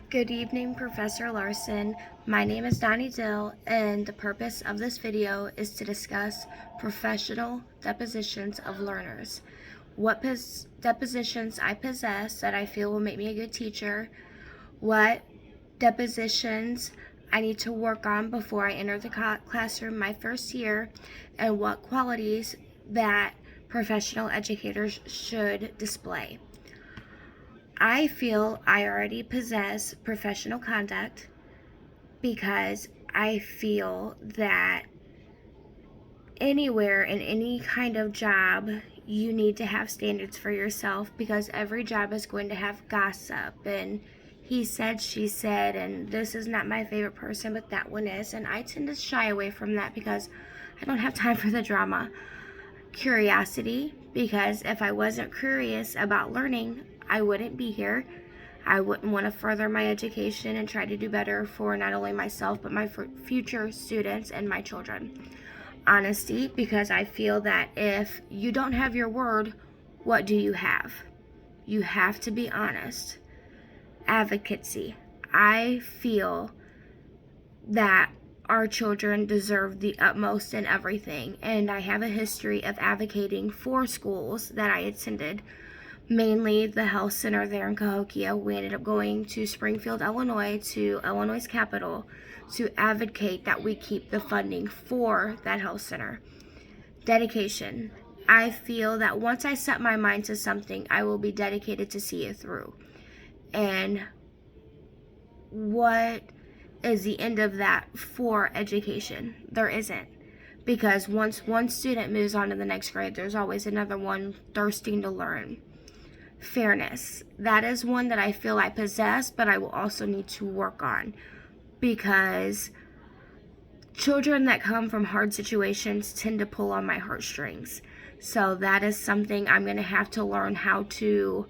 Good evening, Professor Larson. My name is Donnie Dill, and the purpose of this video is to discuss professional depositions of learners. What depositions I possess that I feel will make me a good teacher, what depositions I need to work on before I enter the classroom my first year, and what qualities that professional educators should display. I feel I already possess professional conduct because I feel that anywhere in any kind of job, you need to have standards for yourself because every job is going to have gossip and he said, she said, and this is not my favorite person, but that one is. And I tend to shy away from that because I don't have time for the drama. Curiosity, because if I wasn't curious about learning, I wouldn't be here. I wouldn't want to further my education and try to do better for not only myself but my future students and my children. Honesty, because I feel that if you don't have your word, what do you have? You have to be honest. Advocacy. I feel that our children deserve the utmost in everything, and I have a history of advocating for schools that I attended, mainly the health center there in Cahokia. We ended up going to Springfield, Illinois, to Illinois' capital, to advocate that we keep the funding for that health center. Dedication. I feel that once I set my mind to something, I will be dedicated to see it through. And what is the end of that for education? There isn't. Because once one student moves on to the next grade, there's always another one thirsting to learn. Fairness. That is one that I feel I possess, but I will also need to work on. Because children that come from hard situations tend to pull on my heartstrings. So that is something I'm going to have to learn how to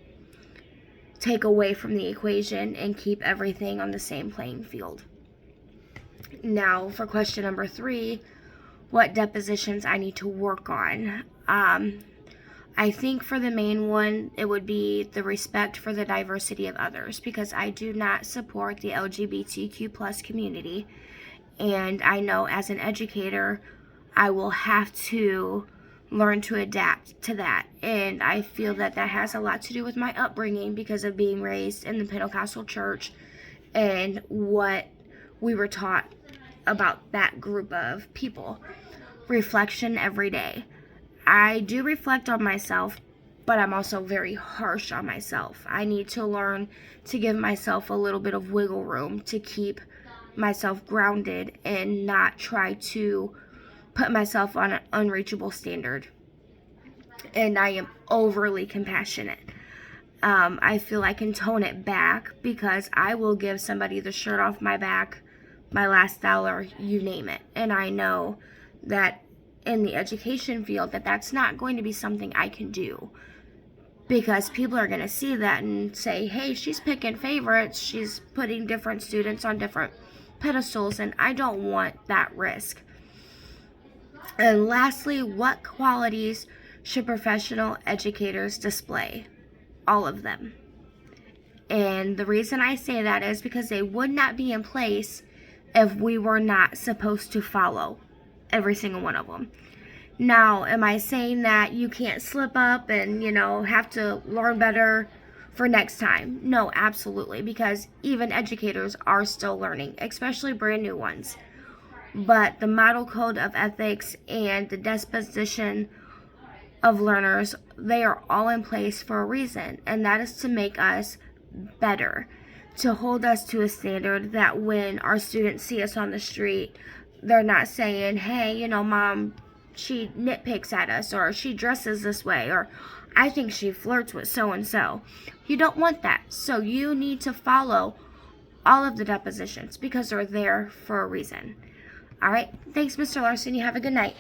take away from the equation and keep everything on the same playing field. Now, for question number 3, what depositions I need to work on. I think for the main one, it would be the respect for the diversity of others, because I do not support the LGBTQ plus community, and I know as an educator, I will have to learn to adapt to that, and I feel that that has a lot to do with my upbringing because of being raised in the Pentecostal church and what we were taught about that group of people. Reflection every day. I do reflect on myself, but I'm also very harsh on myself. I need to learn to give myself a little bit of wiggle room to keep myself grounded and not try to put myself on an unreachable standard. And I am overly compassionate. I feel I can tone it back because I will give somebody the shirt off my back, my last dollar, you name it. And I know that in the education field that's not going to be something I can do, because people are going to see that and say, hey, she's picking favorites, she's putting different students on different pedestals, and I don't want that risk. And lastly, what qualities should professional educators display? All of them. And the reason I say that is because they would not be in place if we were not supposed to follow every single one of them. Now, am I saying that you can't slip up and, have to learn better for next time? No, absolutely, because even educators are still learning, especially brand new ones. But the model code of ethics and the disposition of learners, they are all in place for a reason, and that is to make us better, to hold us to a standard that when our students see us on the street, they're not saying, hey, mom, she nitpicks at us, or she dresses this way, or I think she flirts with so-and-so. You don't want that. So you need to follow all of the depositions because they're there for a reason. All right. Thanks, Mr. Larson. You have a good night.